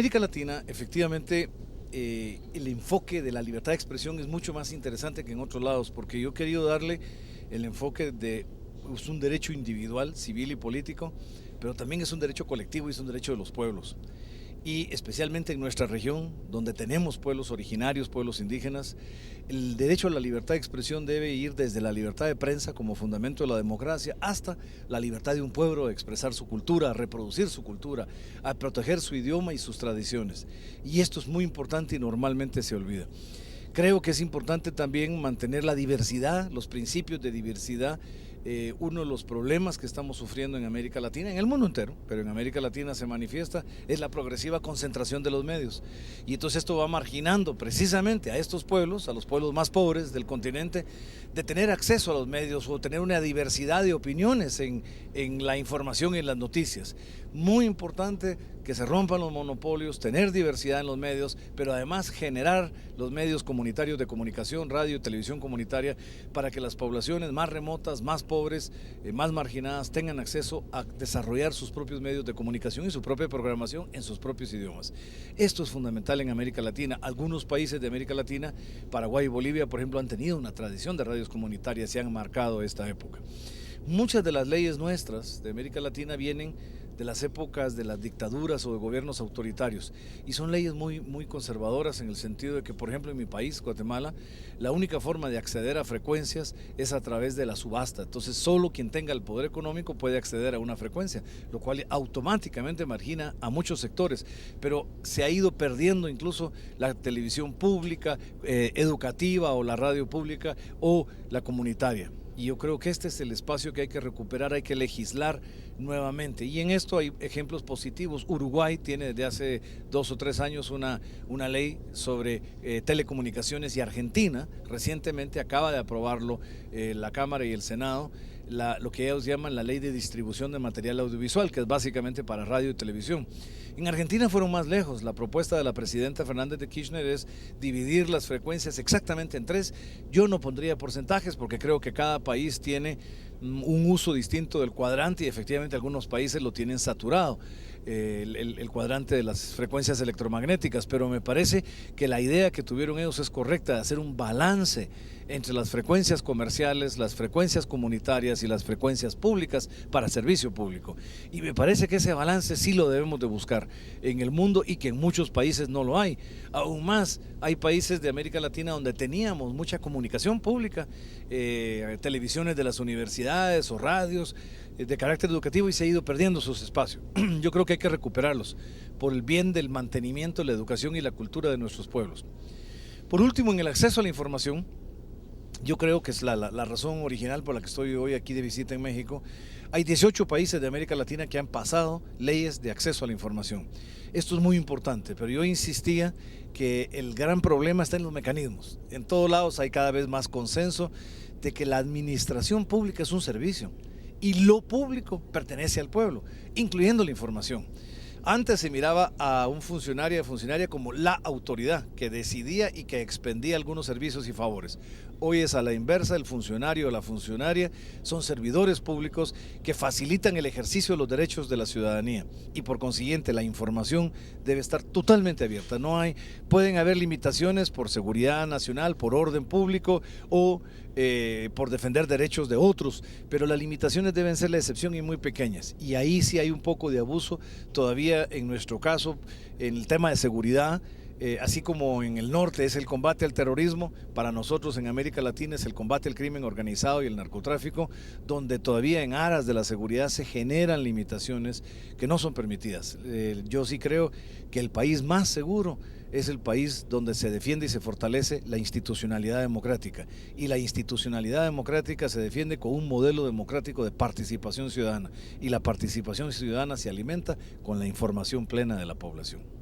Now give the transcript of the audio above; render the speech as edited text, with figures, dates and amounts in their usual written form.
América Latina, efectivamente, el enfoque de la libertad de expresión es mucho más interesante que en otros lados, porque yo he querido darle el enfoque de es un derecho individual, civil y político, pero también es un derecho colectivo y es un derecho de los pueblos. Y especialmente en nuestra región, donde tenemos pueblos originarios, pueblos indígenas, el derecho a la libertad de expresión debe ir desde la libertad de prensa como fundamento de la democracia hasta la libertad de un pueblo de expresar su cultura, a reproducir su cultura, a proteger su idioma y sus tradiciones. Y esto es muy importante y normalmente se olvida. Creo que es importante también mantener la diversidad, los principios de diversidad. Uno de los problemas que estamos sufriendo en América Latina, en el mundo entero, pero en América Latina se manifiesta, es la progresiva concentración de los medios. Y entonces esto va marginando precisamente a estos pueblos, a los pueblos más pobres del continente, de tener acceso a los medios o tener una diversidad de opiniones en la información y en las noticias. Muy importante que se rompan los monopolios, tener diversidad en los medios, pero además generar los medios comunitarios de comunicación, radio y televisión comunitaria, para que las poblaciones más remotas, más pobres, más marginadas, tengan acceso a desarrollar sus propios medios de comunicación y su propia programación en sus propios idiomas. Esto es fundamental en América Latina. Algunos países de América Latina, Paraguay y Bolivia, por ejemplo, han tenido una tradición de radios comunitarias y han marcado esta época. Muchas de las leyes nuestras de América Latina vienen de las épocas de las dictaduras o de gobiernos autoritarios y son leyes muy conservadoras en el sentido de que, por ejemplo, en mi país, Guatemala, la única forma de acceder a frecuencias es a través de la subasta. Entonces solo quien tenga el poder económico puede acceder a una frecuencia, lo cual automáticamente margina a muchos sectores, pero se ha ido perdiendo incluso la televisión pública, educativa, o la radio pública o la comunitaria. Y yo creo que este es el espacio que hay que recuperar, hay que legislar nuevamente. Y en esto hay ejemplos positivos. Uruguay tiene desde hace 2 o 3 años una ley sobre telecomunicaciones, y Argentina recientemente acaba de aprobarlo la Cámara y el Senado, lo que ellos llaman la ley de distribución de material audiovisual, que es básicamente para radio y televisión. En Argentina fueron más lejos. La propuesta de la presidenta Fernández de Kirchner es dividir las frecuencias exactamente en 3. Yo no pondría porcentajes porque creo que cada país tiene un uso distinto del cuadrante y efectivamente algunos países lo tienen saturado, el cuadrante de las frecuencias electromagnéticas, pero me parece que la idea que tuvieron ellos es correcta, de hacer un balance entre las frecuencias comerciales, las frecuencias comunitarias y las frecuencias públicas para servicio público. Y me parece que ese balance sí lo debemos de buscar en el mundo y que en muchos países no lo hay. Aún más, hay países de América Latina donde teníamos mucha comunicación pública, televisiones de las universidades o radios de carácter educativo, y se ha ido perdiendo sus espacios. Yo creo que hay que recuperarlos por el bien del mantenimiento, la educación y la cultura de nuestros pueblos. Por último, en el acceso a la información, yo creo que es la razón original por la que estoy hoy aquí de visita en México. Hay 18 países de América Latina que han pasado leyes de acceso a la información. Esto es muy importante, pero yo insistía que el gran problema está en los mecanismos. En todos lados hay cada vez más consenso de que la administración pública es un servicio y lo público pertenece al pueblo, incluyendo la información. Antes se miraba a un funcionario o funcionaria como la autoridad que decidía y que expendía algunos servicios y favores. Hoy es a la inversa, el funcionario o la funcionaria son servidores públicos que facilitan el ejercicio de los derechos de la ciudadanía, y por consiguiente la información debe estar totalmente abierta. Pueden haber limitaciones por seguridad nacional, por orden público o por defender derechos de otros, pero las limitaciones deben ser la excepción y muy pequeñas, y ahí sí hay un poco de abuso todavía en nuestro caso en el tema de seguridad. Así como en el norte es el combate al terrorismo, para nosotros en América Latina es el combate al crimen organizado y el narcotráfico, donde todavía en aras de la seguridad se generan limitaciones que no son permitidas. Yo sí creo que el país más seguro es el país donde se defiende y se fortalece la institucionalidad democrática, y la institucionalidad democrática se defiende con un modelo democrático de participación ciudadana, y la participación ciudadana se alimenta con la información plena de la población.